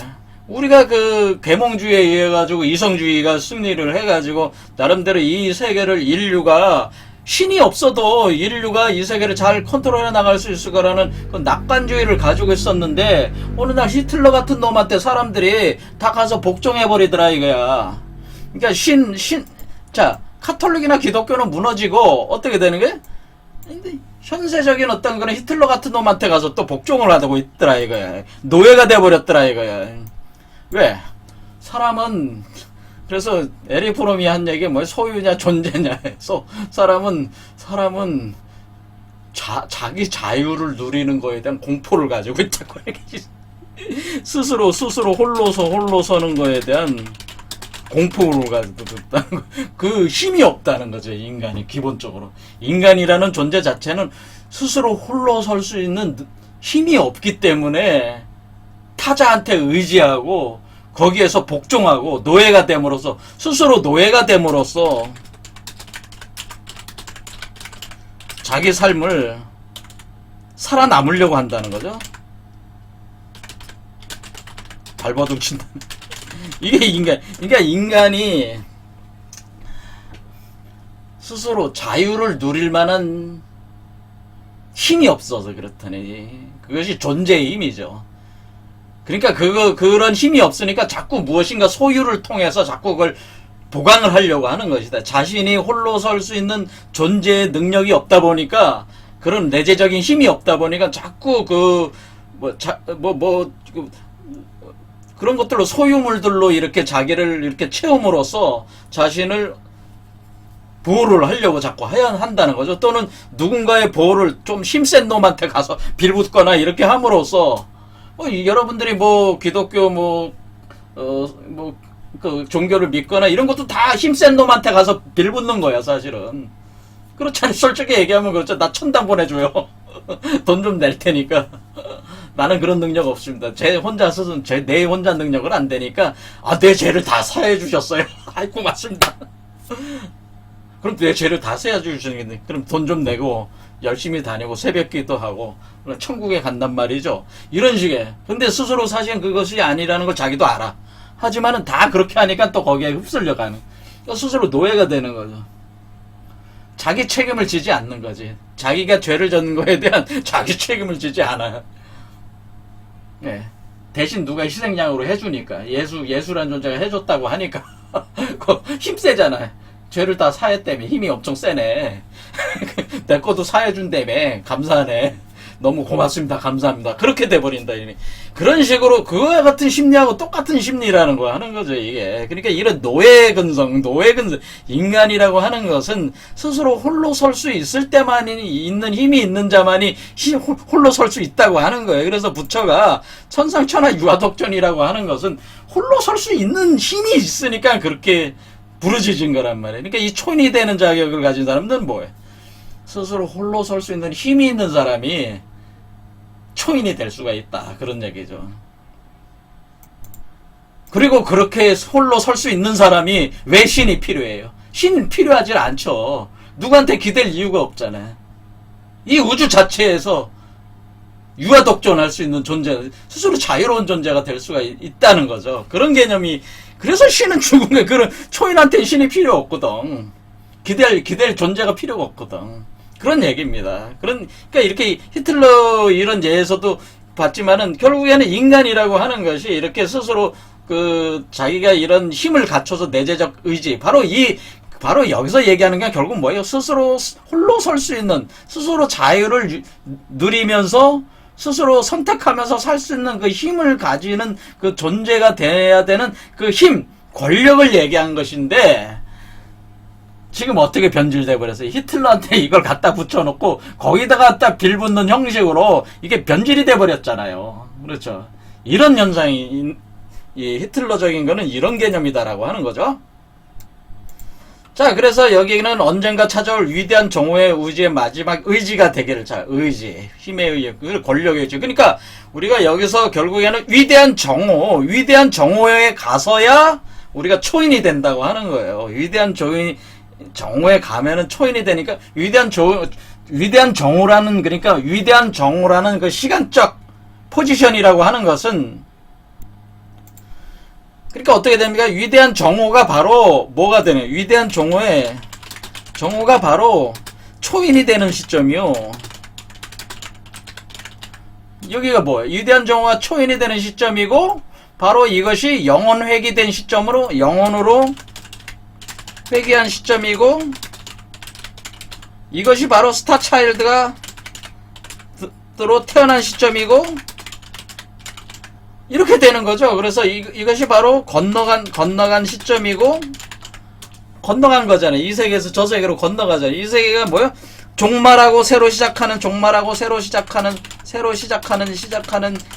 우리가 그 계몽주의에 의해 가지고 이성주의가 승리를 해 가지고 나름대로 이 세계를 인류가 신이 없어도 인류가 이 세계를 잘 컨트롤해 나갈 수 있을 거라는 그 낙관주의를 가지고 있었는데 어느 날 히틀러 같은 놈한테 사람들이 다 가서 복종해버리더라 이거야. 그러니까 자, 카톨릭이나 기독교는 무너지고 어떻게 되는 거야? 현세적인 어떤 그런 히틀러 같은 놈한테 가서 또 복종을 하고 있더라 이거야. 노예가 돼버렸더라 이거야. 왜? 사람은 그래서 에리 프롬이 한 얘기 뭐 소유냐 존재냐 해서 사람은 자기 자유를 누리는 거에 대한 공포를 가지고 있다고 얘기지. 스스로 홀로 서는 거에 대한 공포를 가지고 있다는 거. 그 힘이 없다는 거죠. 인간이 기본적으로. 인간이라는 존재 자체는 스스로 홀로 설 수 있는 힘이 없기 때문에 타자한테 의지하고 거기에서 복종하고 노예가 됨으로써 스스로 노예가 됨으로써 자기 삶을 살아남으려고 한다는 거죠. 발버둥 친다. 이게 그러니까 인간이 스스로 자유를 누릴 만한 힘이 없어서 그렇다니. 그것이 존재의 힘이죠. 그러니까 그런 힘이 없으니까 자꾸 무엇인가 소유를 통해서 자꾸 그걸 보강을 하려고 하는 것이다. 자신이 홀로 설 수 있는 존재의 능력이 없다 보니까 그런 내재적인 힘이 없다 보니까 자꾸 그런 것들로 소유물들로 이렇게 자기를 이렇게 채움으로써 자신을 보호를 하려고 자꾸 한다는 거죠. 또는 누군가의 보호를 좀 힘센 놈한테 가서 빌붙거나 이렇게 함으로써 여러분들이 기독교 그 종교를 믿거나 이런 것도 다 힘센 놈한테 가서 빌붙는 거야, 사실은. 그렇잖아요. 솔직히 얘기하면 그렇죠. 나 천당 보내줘요. 돈 좀 낼 테니까. 나는 그런 능력 없습니다. 내 혼자 능력은 안 되니까, 내 죄를 다 사해 주셨어요. 아이, 고맙습니다. 그럼 내 죄를 다 사해 주시는데, 그럼 돈 좀 내고, 열심히 다니고 새벽 기도하고 천국에 간단 말이죠. 이런 식의. 근데 스스로 사실은 그것이 아니라는 걸 자기도 알아. 하지만은 다 그렇게 하니까 또 거기에 휩쓸려 가는. 스스로 노예가 되는 거죠. 자기 책임을 지지 않는 거지. 자기가 죄를 졌는 거에 대한 자기 책임을 지지 않아요. 네. 대신 누가 희생양으로 해주니까. 예수란 존재가 해줬다고 하니까. 힘세잖아요. 죄를 다 사했다며. 힘이 엄청 세네. 내 것도 사해준다며. 감사하네. 너무 고맙습니다. 감사합니다. 그렇게 돼버린다. 그런 식으로 그와 같은 심리하고 똑같은 심리라는 거 하는 거죠, 이게. 그러니까 이런 노예근성, 인간이라고 하는 것은 스스로 홀로 설 수 있을 때만 있는 힘이 있는 자만이 홀로 설 수 있다고 하는 거예요. 그래서 부처가 천상천하 유아독존이라고 하는 것은 홀로 설 수 있는 힘이 있으니까 그렇게 부르짖은 거란 말이에요. 그러니까 이 초인이 되는 자격을 가진 사람들은 뭐예요? 스스로 홀로 설 수 있는 힘이 있는 사람이 초인이 될 수가 있다. 그런 얘기죠. 그리고 그렇게 홀로 설 수 있는 사람이 왜 신이 필요해요? 신 필요하지 않죠. 누구한테 기댈 이유가 없잖아요. 이 우주 자체에서 유아독존할 수 있는 존재, 스스로 자유로운 존재가 될 수가 있다는 거죠. 그런 개념이. 그래서 신은 죽은 게 그런 초인한테 신이 필요 없거든. 기댈 존재가 필요가 없거든. 그런 얘기입니다. 그러니까 이렇게 히틀러 이런 예에서도 봤지만은 결국에는 인간이라고 하는 것이 이렇게 스스로 자기가 이런 힘을 갖춰서 내재적 의지, 바로 여기서 얘기하는 게 결국 뭐예요? 스스로 홀로 설 수 있는, 스스로 자유를 누리면서 스스로 선택하면서 살 수 있는 그 힘을 가지는 그 존재가 돼야 되는 그 힘, 권력을 얘기한 것인데, 지금 어떻게 변질돼 버렸어요? 히틀러한테 이걸 갖다 붙여놓고 거기다가 갖다 빌붙는 형식으로 이게 변질이 돼 버렸잖아요. 그렇죠. 이런 현상이 이 히틀러적인 거는 이런 개념이다라고 하는 거죠. 자, 그래서 여기는 언젠가 찾아올 위대한 정오의 우지의 마지막 의지가 되기를. 자, 의지, 힘의 의지, 권력의 의지. 그러니까 우리가 여기서 결국에는 위대한 정오에 가서야 우리가 초인이 된다고 하는 거예요. 위대한 정오에 가면은 초인이 되니까 위대한 정오라는, 그러니까 위대한 정오라는 그 시간적 포지션이라고 하는 것은, 그러니까 어떻게 됩니까? 위대한 정오가 바로 뭐가 되냐? 위대한 정오가 바로 초인이 되는 시점이요. 여기가 뭐예요? 위대한 정오가 초인이 되는 시점이고, 바로 이것이 영원 회귀된 시점으로, 영원으로 회귀한 시점이고, 이것이 바로 스타차일드가 로 태어난 시점이고, 이렇게 되는 거죠. 그래서 이것이 바로 건너간 시점이고, 건너간 거잖아요. 이 세계에서 저 세계로 건너가잖아요. 이 세계가 뭐요? 종말하고 새로 시작하는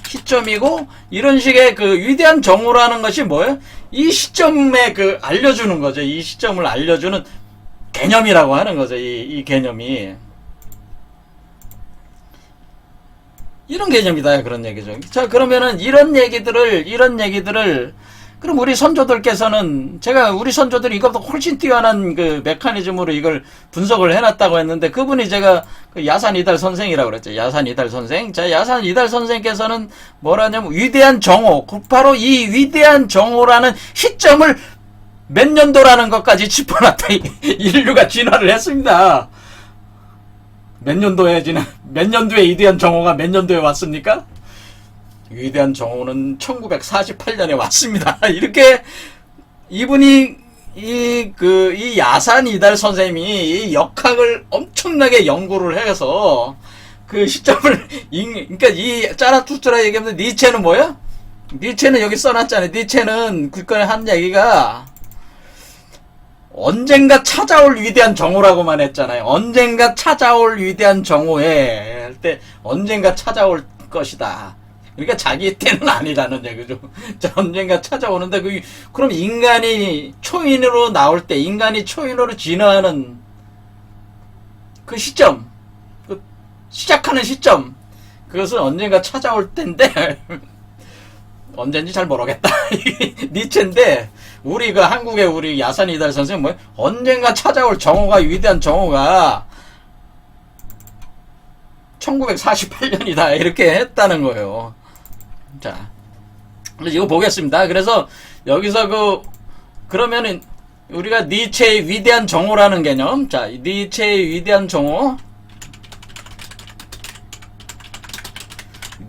시점이고, 이런 식의 그 위대한 정오라는 것이 뭐예요? 이 시점에 그 알려주는 거죠. 이 시점을 알려주는 개념이라고 하는 거죠. 이 개념이. 이런 개념이다. 그런 얘기죠. 자, 그러면은 이런 얘기들을 그럼 우리 선조들께서는, 제가 우리 선조들이 이것보다 훨씬 뛰어난 그 메커니즘으로 이걸 분석을 해놨다고 했는데, 그분이 제가 그 야산 이달 선생이라고 그랬죠. 야산 이달 선생. 자, 야산 이달 선생께서는 뭐라냐면 위대한 정오, 바로 이 위대한 정오라는 시점을 몇 년도라는 것까지 짚어놨다. 인류가 진화를 했습니다. 몇 년도에 위대한 정오가 몇 년도에 왔습니까? 위대한 정오는 1948년에 왔습니다. 이렇게 이분이 이 야산 이달 선생님이 이 역학을 엄청나게 연구를 해서 그 시점을 그러니까 이 짜라투스라 얘기하면 니체는 뭐야? 니체는 여기 써놨잖아요. 니체는 그거에 한 얘기가 언젠가 찾아올 위대한 정오라고만 했잖아요. 언젠가 찾아올 위대한 정오에 할 때 언젠가 찾아올 것이다. 그러니까 자기 때는 아니라는 얘기죠. 자, 언젠가 찾아오는데 그럼 인간이 초인으로 나올 때, 인간이 초인으로 진화하는 그 시점, 그 시작하는 시점, 그것은 언젠가 찾아올 텐데 언젠지 잘 모르겠다. 니체인데, 우리 그 한국의 우리 야산 이달 선생님 뭐예요? 언젠가 찾아올 정오가, 위대한 정오가 1948년이다. 이렇게 했다는 거예요. 자, 이거 보겠습니다. 그래서 여기서 그러면은 우리가 니체의 위대한 정오라는 개념. 자, 니체의 위대한 정오.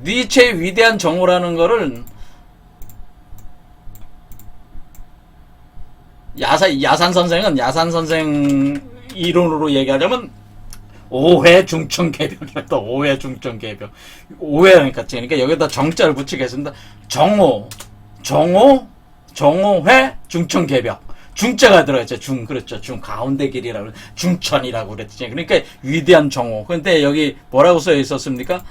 니체의 위대한 정오라는 거를 야산 선생 이론으로 얘기하자면 5회 중천 개벽이다. 5회 중천 개벽. 5회 그러니까 여기다 정자를 붙이겠습니다. 정오회 중천 개벽. 중자가 들어있죠. 그렇죠. 가운데 길이라고 중천이라고 그랬지. 그러니까 위대한 정오. 근데 여기 뭐라고 써 있었습니까?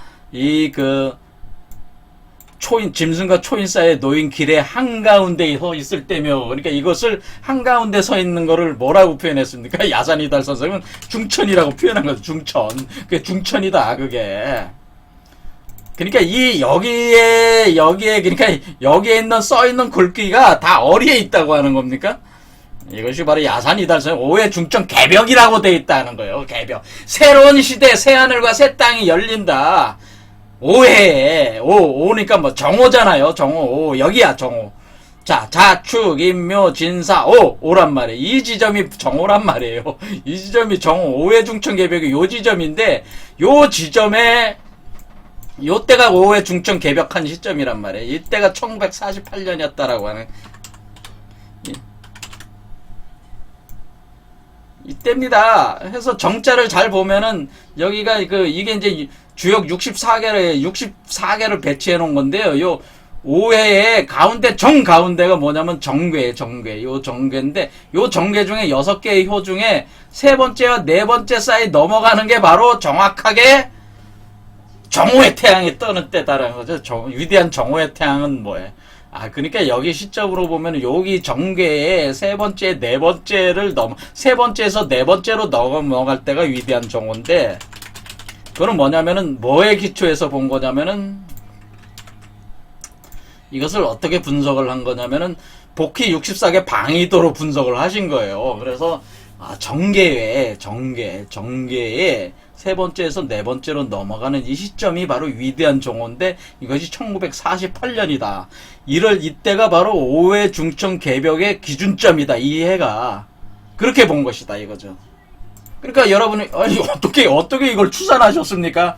짐승과 초인 사이에 놓인 길의 한가운데에 서 있을 때며, 그러니까 이것을 한가운데 서 있는 거를 뭐라고 표현했습니까? 야산 이달 선생은 중천이라고 표현한 거죠. 중천. 그게 중천이다, 그게. 그러니까 여기에 그러니까 여기에 써 있는 글귀가 다 어리에 있다고 하는 겁니까? 이것이 바로 야산 이달 선생 5회 중천 개벽이라고 돼 있다는 거예요. 개벽. 새로운 시대, 새 하늘과 새 땅이 열린다. 5회, 오니까 뭐 정오잖아요. 정오, 여기야 정오. 자, 자축, 인묘, 진사, 오란 말이에요. 이 지점이 정오란 말이에요. 이 지점이 정오, 5회 중천 개벽이 요 지점인데, 요 지점에 요때가 5회 중천 개벽한 시점이란 말이에요. 이때가 1948년이었다라고 하는. 이때입니다. 해서 정자를 잘 보면은 여기가 이게 이제 주역 64개를 배치해 놓은 건데요. 오해의 가운데 정가운데가 뭐냐면 정괴. 요 정괴인데 요 정괴 중에 6개의 효 중에 세 번째와 네 번째 사이 넘어가는 게 바로 정확하게 정오의 태양이 뜨는 때다라는 거죠. 위대한 정오의 태양은 뭐예요? 그러니까 여기 시점으로 보면 여기 정괴의 세 번째, 네 번째를 세 번째에서 네 번째로 넘어갈 때가 위대한 정오인데, 그거는 뭐냐면은, 뭐에 기초해서 본 거냐면은, 이것을 어떻게 분석을 한 거냐면은, 복희 64개 방위도로 분석을 하신 거예요. 그래서, 정계의 세 번째에서 네 번째로 넘어가는 이 시점이 바로 위대한 정오인데, 이것이 1948년이다. 이때가 바로 5회 중천 개벽의 기준점이다. 이 해가. 그렇게 본 것이다. 이거죠. 그러니까 여러분이, 어떻게 이걸 추산하셨습니까?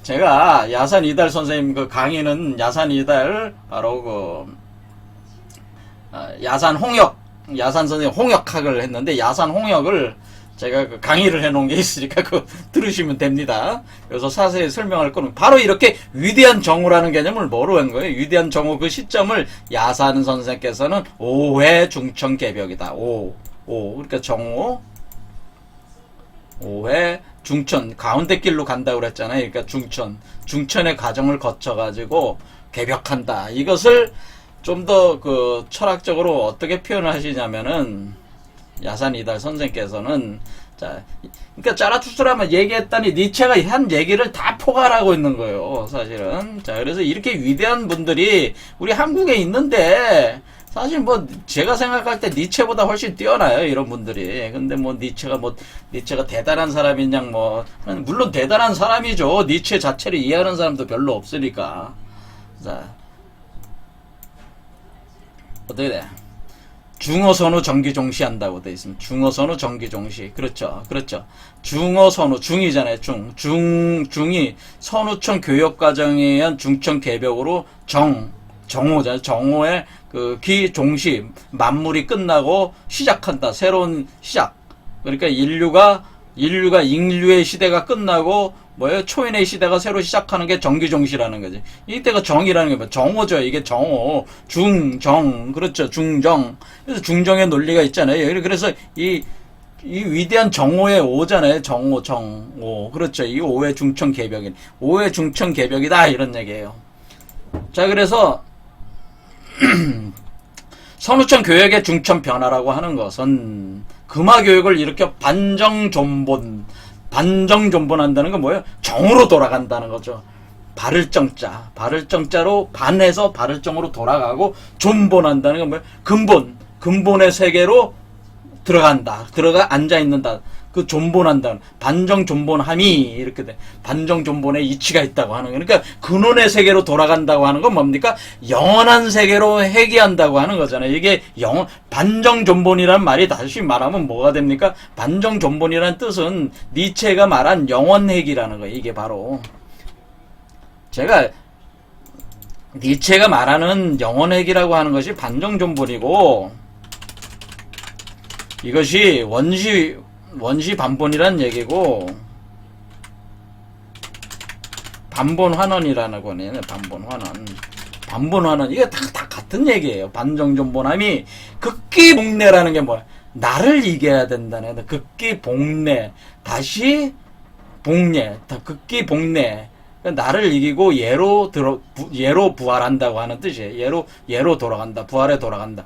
제가 야산 이달 선생님 그 강의는 야산 이달, 바로 야산 선생님 홍역학을 했는데, 야산 홍역을 제가 그 강의를 해놓은 게 있으니까 그거 들으시면 됩니다. 그래서 자세히 설명할 거는 바로 이렇게 위대한 정오라는 개념을 뭐로 한 거예요? 위대한 정오 그 시점을 야산 선생께서는 5회 중천 개벽이다. 그러니까 정오 5회 중천 가운데 길로 간다고 그랬잖아요. 그러니까 중천의 과정을 거쳐가지고 개벽한다. 이것을 좀 더 그 철학적으로 어떻게 표현을 하시냐면은, 야산 이달 선생께서는, 그러니까 자라투스라면 얘기했더니 니체가 한 얘기를 다 포괄하고 있는 거예요, 사실은. 그래서 이렇게 위대한 분들이 우리 한국에 있는데, 사실 뭐 제가 생각할 때 니체보다 훨씬 뛰어나요, 이런 분들이. 근데 뭐 니체가 대단한 사람이냐, 물론 대단한 사람이죠. 니체 자체를 이해하는 사람도 별로 없으니까. 어떻게 돼? 중어선우 정기종시 한다고 돼 있습니다. 중어선우 정기종시. 그렇죠. 중어선우, 중이잖아요. 중이 선우청 교역과정에 의한 중천 개벽으로 정오잖아요. 정오의 그 기종시, 만물이 끝나고 시작한다. 새로운 시작. 그러니까 인류의 시대가 끝나고 초인의 시대가 새로 시작하는 게 정기종시라는 거지. 이때가 정이라는 게 뭐 정오죠. 이게 정오, 중정, 그렇죠. 중정. 그래서 중정의 논리가 있잖아요. 그래서 이 위대한 정오의 오잖아요. 정오. 그렇죠. 이 5회 중천 개벽인. 5회 중천 개벽이다. 이런 얘기예요. 자, 그래서 선우청 교역의 중천 변화라고 하는 것은 금화교육을 일으켜 반정존본한다는 건 뭐예요? 정으로 돌아간다는 거죠. 발을정자로 반해서 발을정으로 돌아가고, 존본한다는 건 뭐예요? 근본의 세계로 앉아있는다. 그 존본한다. 반정존본함이 이렇게 돼. 반정존본의 이치가 있다고 하는 거예요. 그러니까 근원의 세계로 돌아간다고 하는 건 뭡니까? 영원한 세계로 회귀한다고 하는 거잖아요. 이게 반정존본이라는 말이 다시 말하면 뭐가 됩니까? 반정존본이라는 뜻은 니체가 말한 영원회귀라는 거예요. 이게 바로 니체가 말하는 영원회귀라고 하는 것이 반정존본이고, 이것이 원시 반본이란 얘기고, 반본환원이라는 거네요. 반본환원. 이게 다 같은 얘기예요. 반정존본함이 극기복례라는 게 뭐야? 나를 이겨야 된다는, 극기복례, 다시 복례, 극기복례. 나를 이기고 예로 부활한다고 하는 뜻이에요. 예로 돌아간다. 부활에 돌아간다.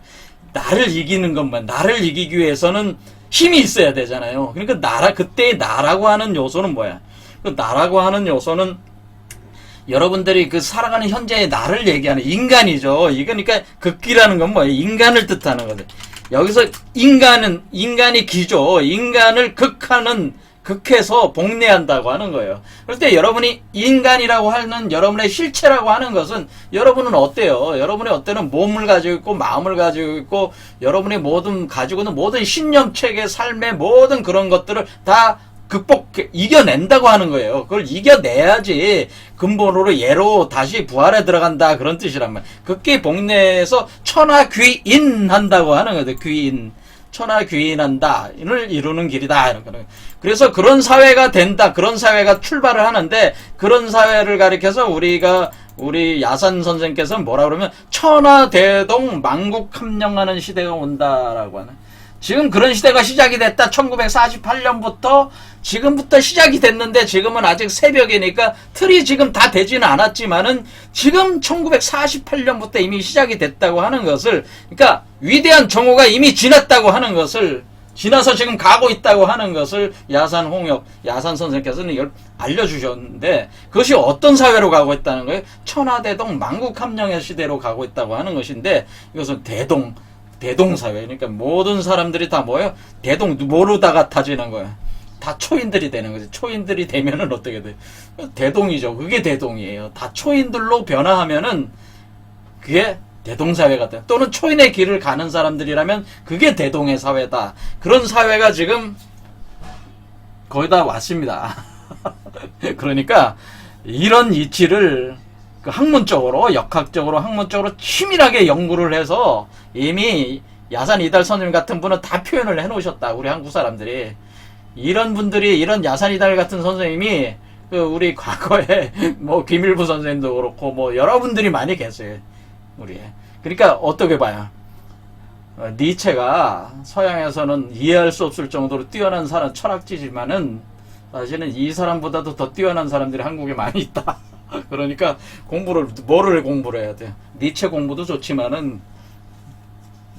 나를 이기는 것만, 나를 이기기 위해서는 힘이 있어야 되잖아요. 그러니까 그때의 나라고 하는 요소는 뭐야? 그 나라고 하는 요소는 여러분들이 그 살아가는 현재의 나를 얘기하는 인간이죠. 그러니까 극기라는 건 뭐예요? 인간을 뜻하는 거죠. 여기서 인간이 기죠. 인간을 극해서 복례한다고 하는 거예요. 그럴 때 여러분이 인간이라고 하는 여러분의 실체라고 하는 것은, 여러분은 어때요? 여러분의 어때는 몸을 가지고 있고, 마음을 가지고 있고, 여러분이 가지고 있는 모든 신념체계, 삶의 모든 그런 것들을 다 이겨낸다고 하는 거예요. 그걸 이겨내야지 근본으로 예로 다시 부활에 들어간다, 그런 뜻이란 말이에요. 극기 복례에서 천하귀인 한다고 하는 거죠. 귀인. 천하귀인한다를 이루는 길이다. 이렇게. 그래서 그런 사회가 된다. 그런 사회가 출발을 하는데 그런 사회를 가리켜서 우리 야산 선생께서는 뭐라 그러면 천하대동 만국함령하는 시대가 온다라고 하네. 지금 그런 시대가 시작이 됐다. 1948년부터 지금부터 시작이 됐는데 지금은 아직 새벽이니까 틀이 지금 다 되지는 않았지만은 지금 1948년부터 이미 시작이 됐다고 하는 것을, 그러니까 위대한 정오가 이미 지났다고 하는 것을, 지나서 지금 가고 있다고 하는 것을 야산 선생께서는 알려주셨는데, 그것이 어떤 사회로 가고 있다는 거예요? 천하대동 만국함령의 시대로 가고 있다고 하는 것인데, 이것은 대동사회. 그러니까 모든 사람들이 다 뭐예요? 모르다가 타지는 거예요. 다 초인들이 되는 거지. 초인들이 되면은 어떻게 돼? 대동이죠. 그게 대동이에요. 다 초인들로 변화하면은 그게 대동사회가 돼. 또는 초인의 길을 가는 사람들이라면 그게 대동의 사회다. 그런 사회가 지금 거의 다 왔습니다. 그러니까 이런 이치를 학문적으로, 역학적으로, 학문적으로 치밀하게 연구를 해서 이미 야산 이달 선생님 같은 분은 다 표현을 해 놓으셨다. 우리 한국 사람들이. 이런 분들이, 이런 야산 이달 같은 선생님이 우리 과거에 뭐 김일부 선생님도 그렇고 뭐 여러분들이 많이 계세요. 우리. 그러니까 어떻게 봐요? 니체가 서양에서는 이해할 수 없을 정도로 뛰어난 철학지지만은 사실은 이 사람보다도 더 뛰어난 사람들이 한국에 많이 있다. 그러니까 뭐를 공부를 해야 돼요? 니체 공부도 좋지만은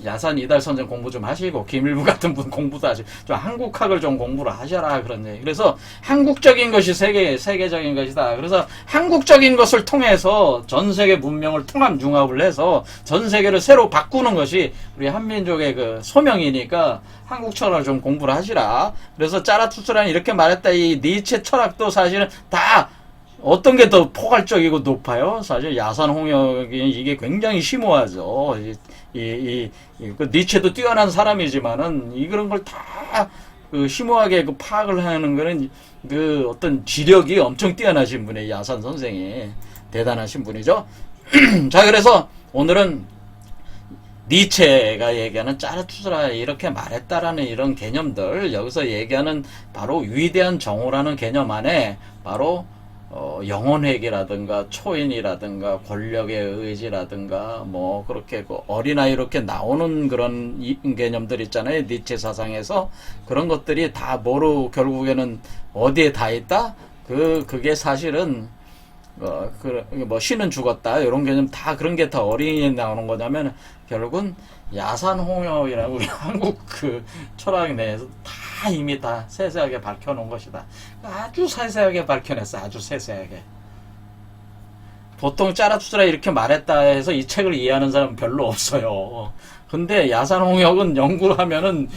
야산 이달 선생 공부 좀 하시고 김일부 같은 분 공부도 하시고 좀 한국학을 좀 공부를 하셔라 그런 얘기. 그래서 한국적인 것이 세계적인 것이다. 그래서 한국적인 것을 통해서 전 세계 문명을 융합을 해서 전 세계를 새로 바꾸는 것이 우리 한민족의 그 소명이니까 한국 철학을 좀 공부를 하시라. 그래서 짜라투스라는 이렇게 말했다. 이 니체 철학도 사실은 다 어떤 게 더 포괄적이고 높아요? 사실 야산 홍역이 이게 굉장히 심오하죠. 그 니체도 뛰어난 사람이지만은 그런 걸 다 심오하게 파악을 하는 거는 어떤 지력이 엄청 뛰어나신 분이에요. 야산 선생이 대단하신 분이죠. 자, 그래서 오늘은 니체가 얘기하는 짜라투스라 이렇게 말했다라는 이런 개념들, 여기서 얘기하는 바로 위대한 정오라는 개념 안에 바로 영혼회귀라든가 초인이라든가 권력의 의지라든가 뭐 그렇게 어린아이 이렇게 나오는 그런 개념들 있잖아요. 니체 사상에서. 그런 것들이 다 결국에는 어디에 다 있다? 그게 사실은 신은 죽었다 이런 개념 다 그런 게 다 어린이에 나오는 거냐면 결국은 야산홍역이라고 우리 한국 철학 내에서 다 이미 다 세세하게 밝혀놓은 것이다. 아주 세세하게 밝혀냈어. 아주 세세하게. 보통 짜라투스라 이렇게 말했다 해서 이 책을 이해하는 사람은 별로 없어요. 근데 야산홍역은 연구를 하면은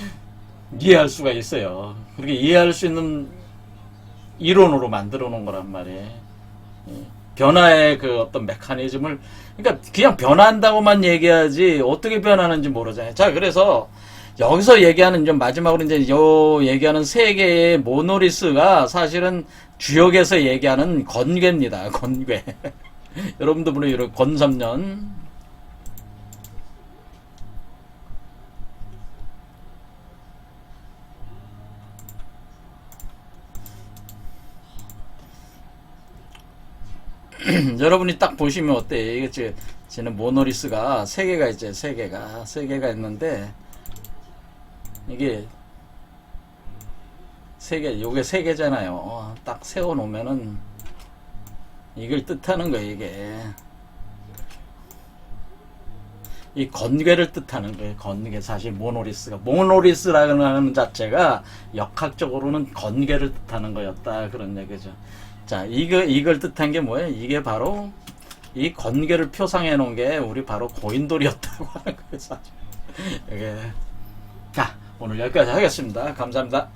이해할 수가 있어요. 그렇게 이해할 수 있는 이론으로 만들어 놓은 거란 말이에요. 변화의 어떤 메커니즘을, 그러니까 그냥 변화한다고만 얘기하지 어떻게 변하는지 모르잖아요. 자, 그래서 여기서 얘기하는 좀 마지막으로 이제 얘기하는 세 개의 모노리스가 사실은 주역에서 얘기하는 건괴입니다. 건괴. 여러분도 물론 이런 건삼년. 여러분이 딱 보시면 어때요? 이게 지금 모노리스가 세 개가 있죠. 세 개가 있는데 이게 요게 세 개잖아요. 딱 세워 놓으면은 이걸 뜻하는 거예요. 이게 이 건괴를 뜻하는 거예요. 건괴. 사실 모노리스라는 자체가 역학적으로는 건괴를 뜻하는 거였다 그런 얘기죠. 자, 이걸 뜻한 게 뭐예요? 이게 바로 이 건괴를 표상해 놓은 게 우리 바로 고인돌이었다고 하는 거예요. 사실. 이게. 자, 오늘 여기까지 하겠습니다. 감사합니다.